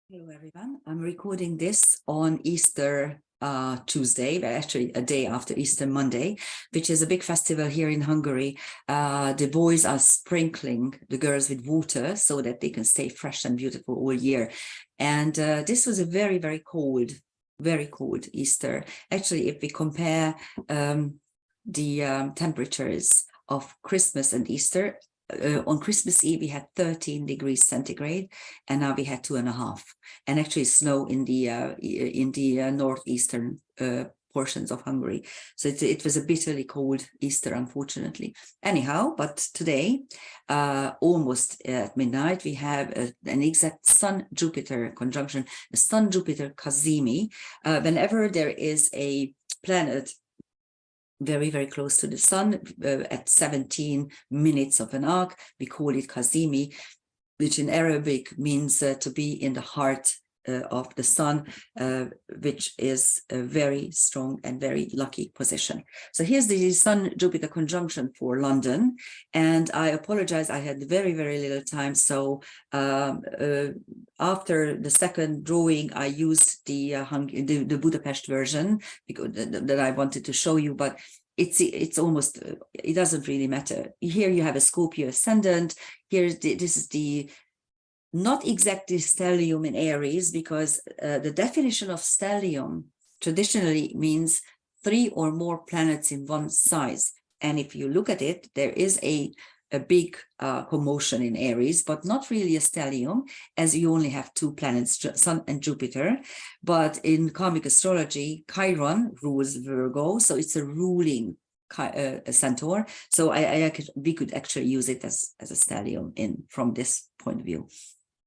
Hello, everyone. I'm recording this on Easter Tuesday, but actually a day after Easter Monday, which is a big festival here in Hungary. The boys are sprinkling the girls with water so that they can stay fresh and beautiful all year. And this was a very very cold Easter. Actually, if we compare the temperatures of Christmas and Easter, on Christmas Eve, we had 13 degrees centigrade, and now we had 2.5, and actually snow in the northeastern portions of Hungary. So it was a bitterly cold Easter, unfortunately. Anyhow, but today, almost at midnight, we have an exact Sun-Jupiter conjunction, a Sun-Jupiter Cazimi. Whenever there is a planet very close to the sun, at 17 minutes of an arc, we call it Kazimi, which in Arabic means to be in the heart of the sun, which is a very strong and very lucky position. So here's the Sun-Jupiter conjunction for London, and I apologize, I had very little time, so after the second drawing, I used the Budapest version because that I wanted to show you, but it's almost, it doesn't really matter. Here you have a Scorpio ascendant. Here this is the not exactly stellium in Aries, because the definition of stellium traditionally means 3 or more planets in one size. And if you look at it, there is a big commotion in Aries, but not really a stellium, as you only have 2 planets, Sun and Jupiter. But in karmic astrology, Chiron rules Virgo, so it's a ruling centaur. So we could actually use it as a stellium from this point of view.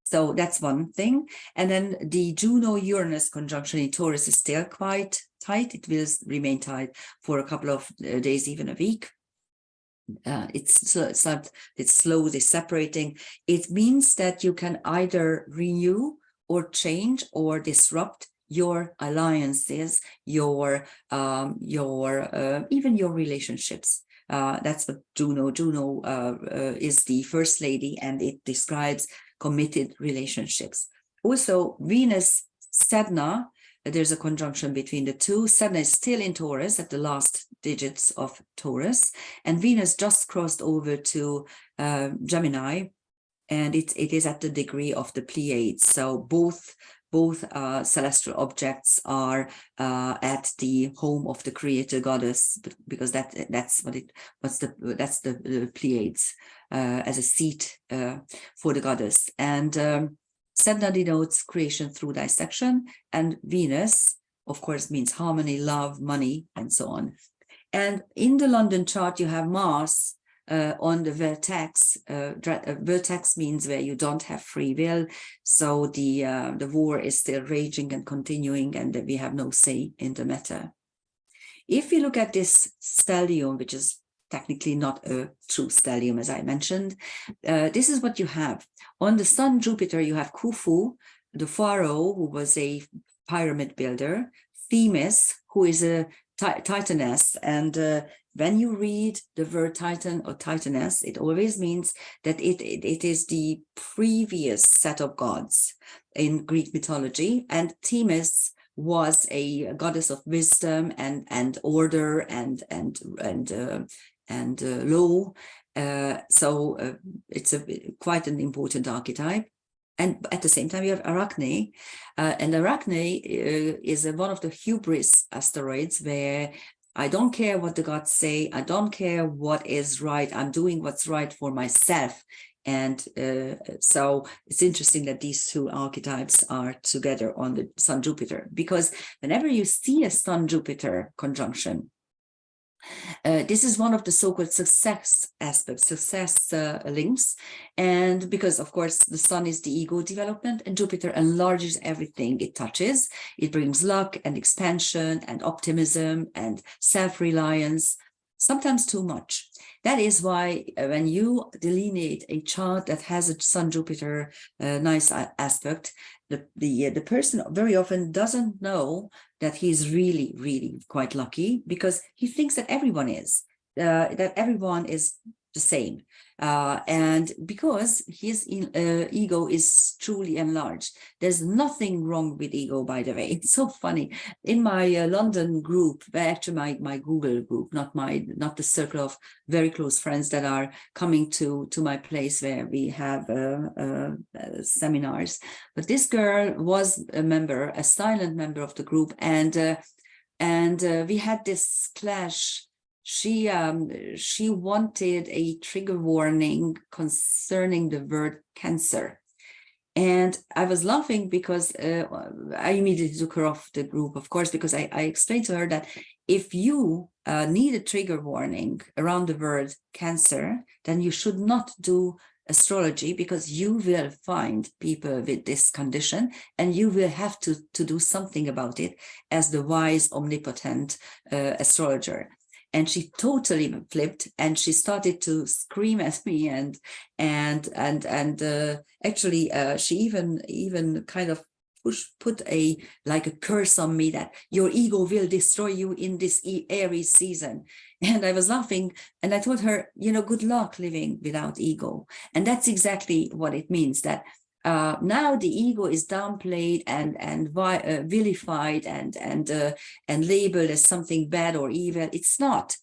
So that's one thing. And then the Juno-Uranus conjunction in Taurus is still quite tight. It will remain tight for a couple of days, even a week. It's slowly separating. It means that you can either renew or change or disrupt your alliances, your even your relationships. That's what Juno is the first lady, and it describes committed relationships. Also, Venus Sedna, there's a conjunction between the two. Sedna is still in Taurus at the last digits of Taurus, and Venus just crossed over to Gemini, and it is at the degree of the Pleiades. So both celestial objects are at the home of the creator goddess, because that's the Pleiades as a seat for the goddess. And Sedna denotes creation through dissection, and Venus, of course, means harmony, love, money, and so on. And in the London chart, you have Mars on the vertex. Vertex means where you don't have free will. So the war is still raging and continuing, and we have no say in the matter. If we look at this stellium, which is technically not a true stellium, as I mentioned, this is what you have. On the Sun Jupiter, you have Khufu, the pharaoh, who was a pyramid builder, Themis, who is a titaness, and when you read the word titan or titaness, it always means that it is the previous set of gods in Greek mythology, and Themis was a goddess of wisdom and order and law. So it's quite an important archetype. And at the same time, you have Arachne, and Arachne is one of the hubris asteroids, where I don't care what the gods say, I don't care what is right, I'm doing what's right for myself. And so it's interesting that these two archetypes are together on the Sun-Jupiter, because whenever you see a Sun-Jupiter conjunction, this is one of the so-called success aspects, success links. And because, of course, the sun is the ego development, and Jupiter enlarges everything it touches. It brings luck and expansion and optimism and self-reliance, sometimes too much. That is why when you delineate a chart that has a Sun-Jupiter nice aspect, the person very often doesn't know that he's really quite lucky, because he thinks that everyone is the same. And because his ego is truly enlarged. There's nothing wrong with ego, by the way. It's so funny. In my London group, actually my Google group, not the circle of very close friends that are coming to my place where we have seminars. But this girl was a member, a silent member of the group, and we had this clash. She wanted a trigger warning concerning the word cancer. And I was laughing because I immediately took her off the group, of course, because I explained to her that if you need a trigger warning around the word cancer, then you should not do astrology, because you will find people with this condition and you will have to do something about it as the wise, omnipotent astrologer. And she totally flipped, and she started to scream at me, and actually she even kind of put a curse on me that your ego will destroy you in this Aries season. And I was laughing, and I told her, good luck living without ego. And that's exactly what it means, that now the ego is downplayed and vilified and labeled as something bad or evil. It's not.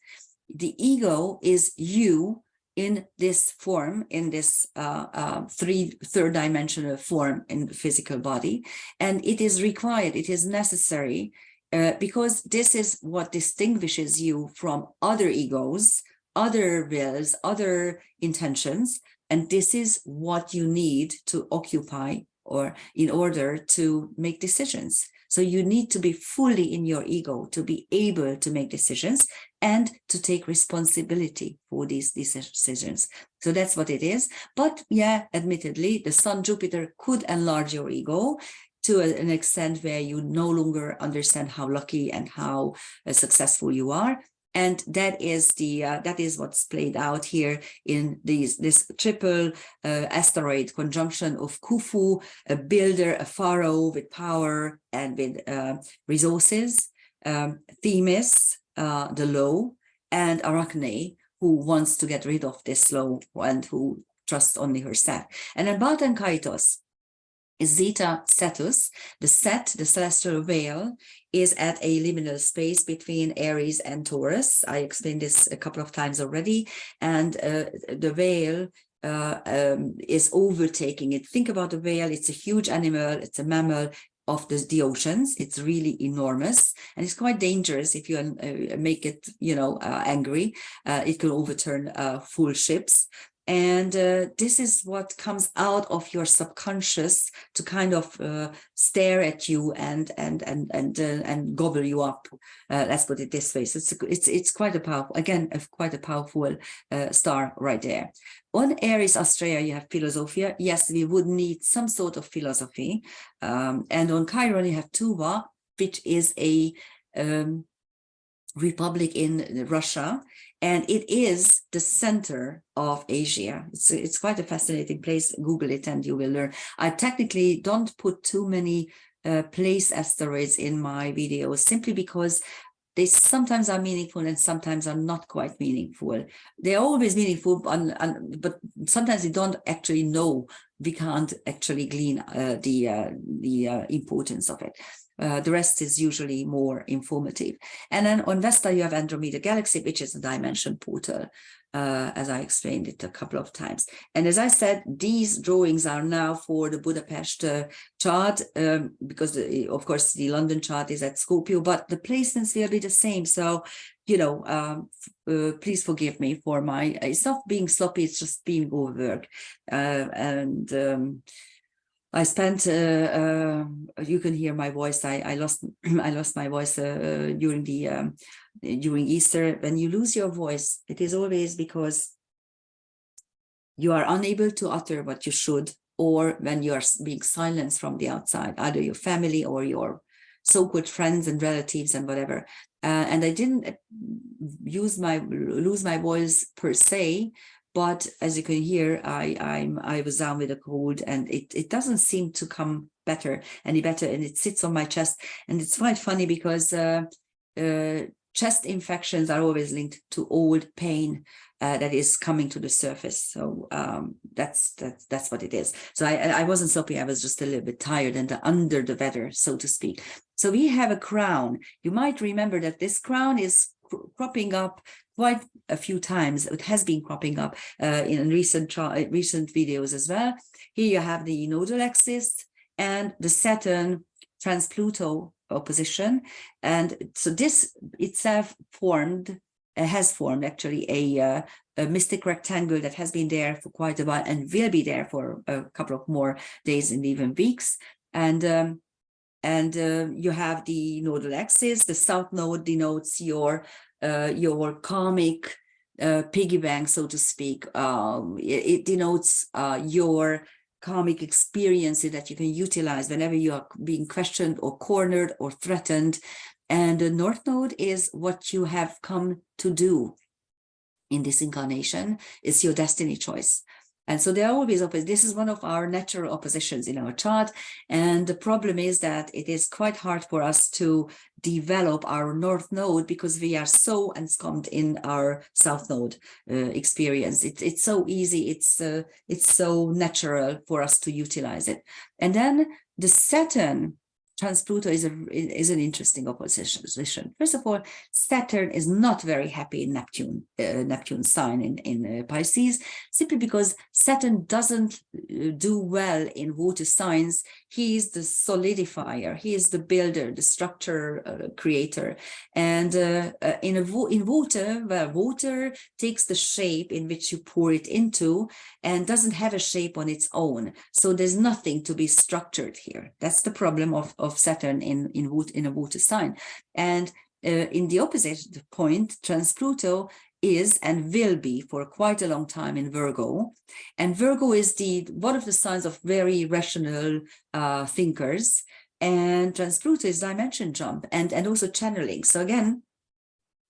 The ego is you in this form, in this third dimensional form in the physical body, and it is required, it is necessary, because this is what distinguishes you from other egos, other wills, other intentions. And this is what you need to occupy, or in order to make decisions. So you need to be fully in your ego to be able to make decisions and to take responsibility for these decisions. So that's what it is. But yeah, admittedly, the Sun Jupiter could enlarge your ego to an extent where you no longer understand how lucky and how successful you are. And that is what's played out here in this triple asteroid conjunction of Khufu, a builder, a pharaoh with power and with resources, Themis, the low, and Arachne, who wants to get rid of this low and who trusts only herself. And then Bata and Kaitos is Zeta Cetus. The set, the celestial veil, is at a liminal space between Aries and Taurus. I explained this a couple of times already. And the veil is overtaking it. Think about the whale. It's a huge animal. It's a mammal of the oceans. It's really enormous, and it's quite dangerous if you make it, angry. It can overturn full ships. And this is what comes out of your subconscious to kind of stare at you and gobble you up. Let's put it this way. So it's quite a powerful, again, quite a powerful star right there. On Aries Australia, you have Philosophia. Yes, we would need some sort of philosophy. And on Chiron, you have Tuva, which is a republic in Russia, and it is the center of Asia. It's quite a fascinating place. Google it and you will learn. I technically don't put too many place asteroids in my videos, simply because they sometimes are meaningful and sometimes are not quite meaningful. They're always meaningful, but sometimes we don't actually know. We can't actually glean the importance of it. The rest is usually more informative. And then on Vesta, you have Andromeda Galaxy, which is a dimension portal, as I explained it a couple of times. And as I said, these drawings are now for the Budapest chart, because, of course, the London chart is at Scorpio, but the placements will be the same. So, please forgive me for it's not being sloppy, it's just being overworked. I spent, you can hear my voice. I lost my voice during Easter. When you lose your voice, it is always because you are unable to utter what you should, or when you are being silenced from the outside, either your family or your so-called friends and relatives and whatever. And I didn't lose my voice per se. But as you can hear, I was down with a cold, and it doesn't seem to come any better, and it sits on my chest. And it's quite funny because chest infections are always linked to old pain that is coming to the surface. So that's what it is. So I wasn't sloppy. I was just a little bit tired and under the weather, so to speak. So we have a crown. You might remember that this crown is cropping up quite a few times. It has been cropping up in recent videos as well. Here you have the nodal axis and the Saturn trans-Pluto opposition. And so this itself has formed actually a mystic rectangle that has been there for quite a while and will be there for a couple of more days and even weeks. And you have the nodal axis. The south node denotes your karmic piggy bank, so to speak. It denotes your karmic experiences that you can utilize whenever you are being questioned or cornered or threatened. And the north node is what you have come to do in this incarnation. It's your destiny choice. And so there are always opposites. This is one of our natural oppositions in our chart. And the problem is that it is quite hard for us to develop our north node because we are so ensconced in our south node experience. It's so easy. It's so natural for us to utilize it. And then the Saturn trans-Pluto is an interesting opposition. First of all, Saturn is not very happy in Neptune sign in Pisces, simply because Saturn doesn't do well in water signs. He is the solidifier. He is the builder, the structure creator. And in water, well, water takes the shape in which you pour it into and doesn't have a shape on its own. So there's nothing to be structured here. That's the problem of Saturn in a water sign. And in the opposite point, trans-Pluto is and will be for quite a long time in Virgo. And Virgo is one of the signs of very rational thinkers. And trans-Pluto is dimension jump and also channeling. So again,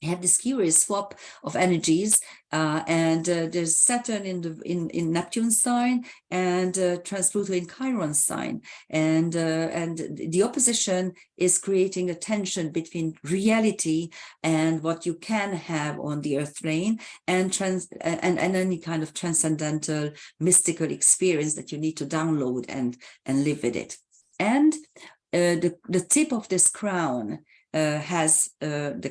you have this curious swap of energies, and there's Saturn in Neptune sign and trans-Pluto in Chiron sign, and the opposition is creating a tension between reality and what you can have on the earth plane and any kind of transcendental mystical experience that you need to download and live with it. And the tip of this crown has the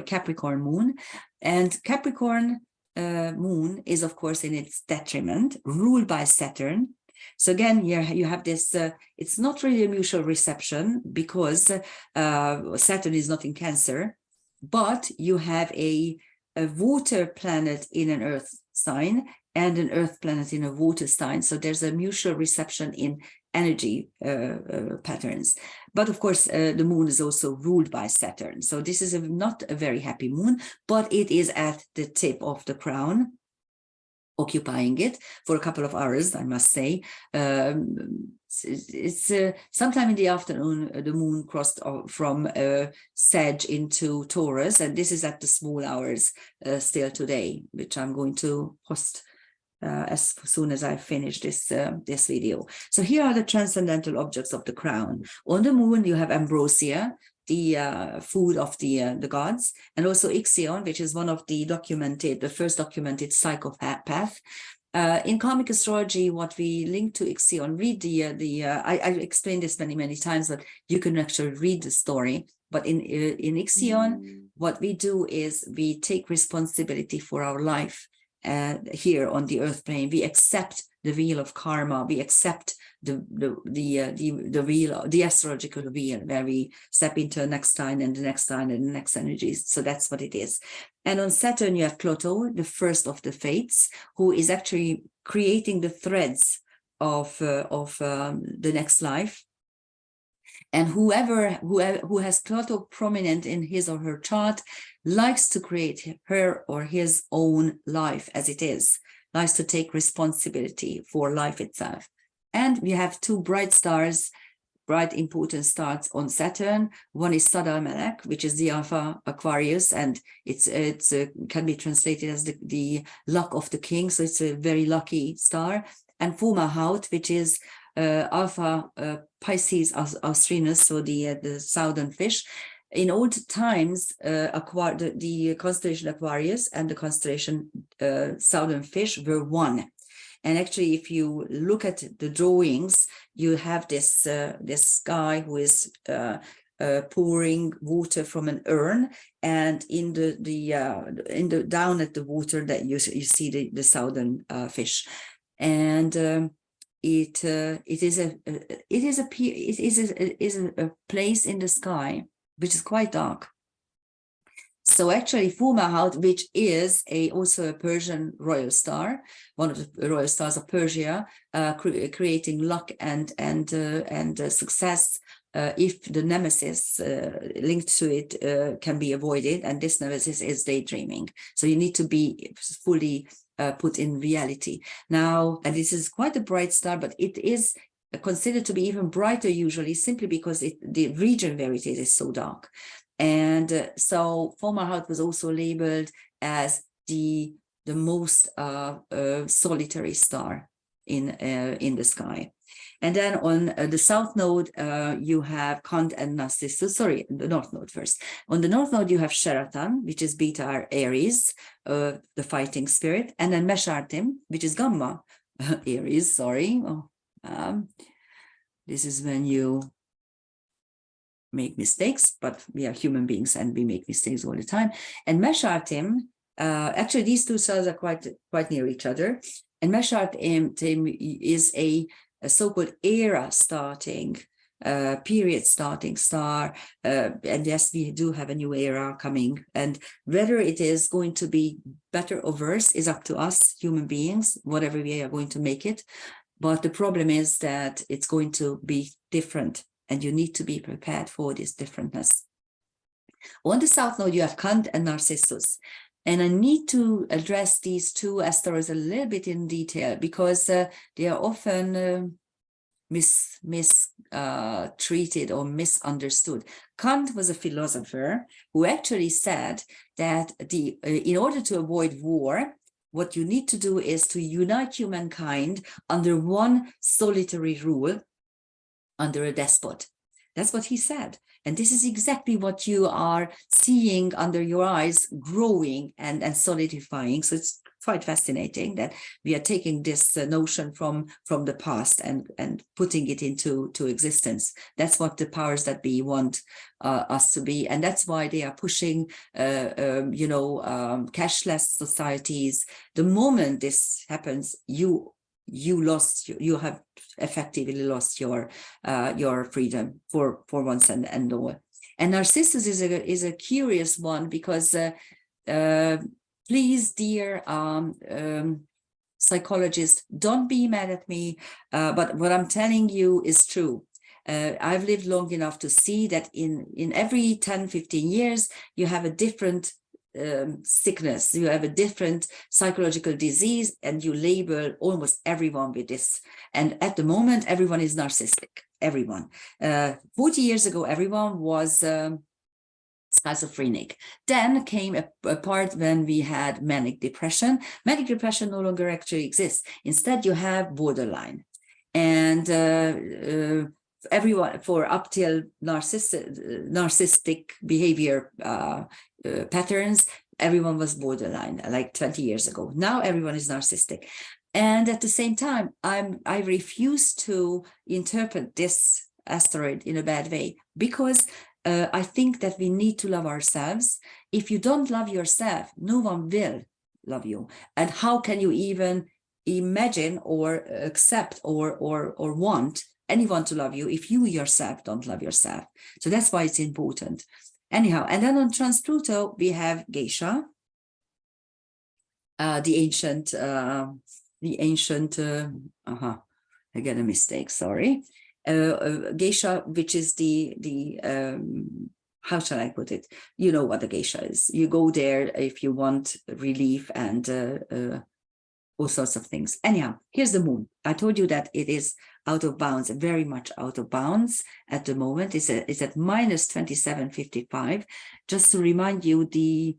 Capricorn moon, and Capricorn moon is of course in its detriment, ruled by Saturn. So again, here you have this, it's not really a mutual reception because Saturn is not in Cancer, but you have a water planet in an earth sign and an earth planet in a water sign. So there's a mutual reception in energy patterns. But of course, the moon is also ruled by Saturn. So this is not a very happy moon, but it is at the tip of the crown, occupying it for a couple of hours, I must say. It's sometime in the afternoon, the moon crossed from Sag into Taurus, and this is at the small hours still today, which I'm going to post as soon as I finish this video. So here are the transcendental objects of the crown. On the moon, you have ambrosia, the food of the gods, and also Ixion, which is one of the first documented psychopath. In karmic astrology, what we link to Ixion, read I explained this many times, but you can actually read the story. But in Ixion, what we do is we take responsibility for our life. Here on the earth plane, we accept the wheel of karma. We accept the wheel, the astrological wheel, where we step into the next sign and the next sign and the next energies. So that's what it is. And on Saturn, you have Pluto, the first of the fates, who is actually creating the threads of the next life. And who has Pluto prominent in his or her chart likes to create her or his own life as it is, likes to take responsibility for life itself. And we have two bright stars, bright important stars on Saturn. One is Sadal Melek, which is the Alpha Aquarius, and it can be translated as the luck of the king. So it's a very lucky star. And Fomalhaut, which is Alpha Pisces Austrinus, so the southern fish. in old times, the constellation Aquarius and the constellation Southern Fish were one. And actually, if you look at the drawings, you have this this guy who is pouring water from an urn, and in the down at the water that you see the Southern Fish, and it is a place in the sky which is quite dark. So actually, Fortuna, which is also a Persian royal star, one of the royal stars of Persia, creating luck and success if the nemesis linked to it can be avoided, and this nemesis is daydreaming. So you need to be fully put in reality. Now, and this is quite a bright star, but it is considered to be even brighter usually, simply because the region where it is so dark. And so Fortuna was also labeled as the most solitary star in the sky. And then on the south node, you have Kant and Narcissus. Sorry, the north node first. On the north node, you have Sheraton, which is beta Aries, the fighting spirit, and then Meshartim, which is gamma Aries. Sorry, this is when you make mistakes, but we are human beings and we make mistakes all the time. And Meshartim, actually these two stars are quite near each other. And Meshartim is a so-called era starting, period starting star. And yes, we do have a new era coming. And whether it is going to be better or worse is up to us, human beings, whatever we are going to make it. But the problem is that it's going to be different, and you need to be prepared for this differentness. On the south node, you have Kant and Narcissus. And I need to address these two asteroids a little bit in detail, because they are often treated or misunderstood. Kant was a philosopher who actually said that in order to avoid war, what you need to do is to unite humankind under one solitary rule, under a despot. That's what he said. And this is exactly what you are seeing under your eyes, growing and solidifying. So it's quite fascinating that we are taking this notion from the past and putting it into existence. That's what the powers that be want us to be. And that's why they are pushing, cashless societies. The moment this happens, you have effectively lost your freedom for once and all. And Narcissus is a curious one, because please, dear psychologists, don't be mad at me, but what I'm telling you is true. I've lived long enough to see that in every 10-15 years you have a different sickness, you have a different psychological disease, and you label almost everyone with this. And at the moment, everyone is narcissistic. Everyone. 40 years ago, everyone was schizophrenic. Then came a part when we had manic depression. Manic depression no longer actually exists. Instead, you have borderline. And everyone, for up till narcissistic behavior patterns, everyone was borderline like 20 years ago. Now everyone is narcissistic. And at the same time, I refuse to interpret this asteroid in a bad way, because I think that we need to love ourselves. If you don't love yourself, no one will love you. And how can you even imagine or accept or want anyone to love you if you yourself don't love yourself? So that's why it's important. Anyhow, and then on Trans-Pluto, we have Geisha, the ancient, I get a mistake, sorry. Geisha, which is the how shall I put it? You know what the geisha is. You go there if you want relief and all sorts of things. Anyhow, here's the moon. I told you that it is out of bounds, very much out of bounds at the moment. It's at minus 27.55. Just to remind you, the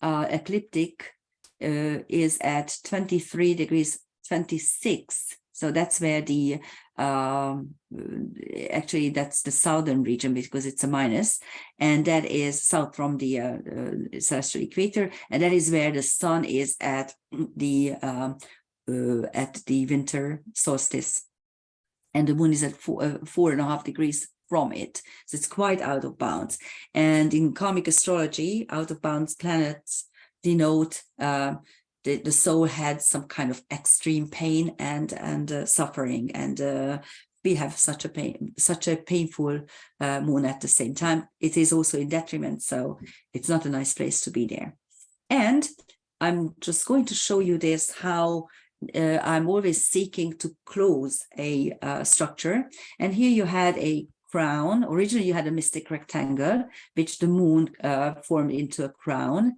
ecliptic is at 23 degrees 26 So that's where the, actually that's the southern region because it's a minus, and that is south from the celestial equator, and that is where the sun is at the winter solstice, and the moon is at 4.5 degrees from it. So it's quite out of bounds. And in karmic astrology, out of bounds planets denote the soul had some kind of extreme pain and suffering, and we have such a painful moon at the same time. It is also in detriment, so it's not a nice place to be there. And I'm just going to show you this, how I'm always seeking to close a structure. And here you had a crown. Originally you had a mystic rectangle, which the moon formed into a crown.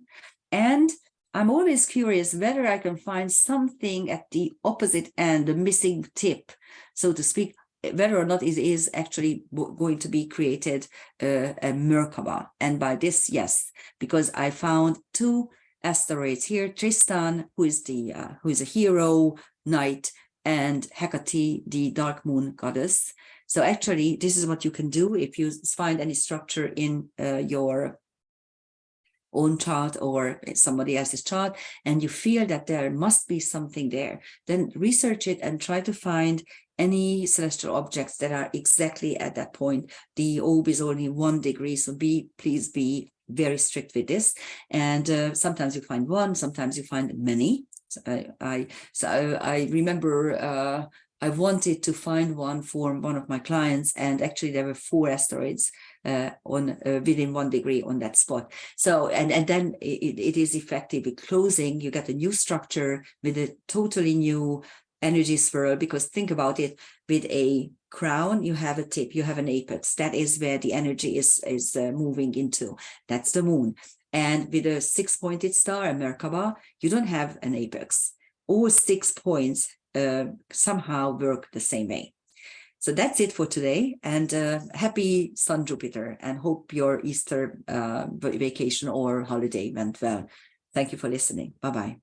And I'm always curious whether I can find something at the opposite end, the missing tip, so to speak, whether or not it is actually going to be created a Merkaba. And by this, yes, because I found two asteroids here, Tristan, who is a hero, knight, and Hecate, the dark moon goddess. So actually, this is what you can do if you find any structure in your own chart or somebody else's chart, and you feel that there must be something there, then research it and try to find any celestial objects that are exactly at that point. The orb is only 1 degree, so please be very strict with this. And sometimes you find one, sometimes you find many. So I remember I wanted to find one for one of my clients, and actually there were 4 asteroids within 1 degree on that spot. So and then it is effectively closing. You get a new structure with a totally new energy swirl, because think about it, with a crown you have a tip, you have an apex, that is where the energy is moving into. That's the moon. And with a 6-pointed star, a Merkaba, you don't have an apex. All 6 points somehow work the same way. So that's it for today, and happy Sun Jupiter, and hope your Easter vacation or holiday went well. Thank you for listening. Bye-bye.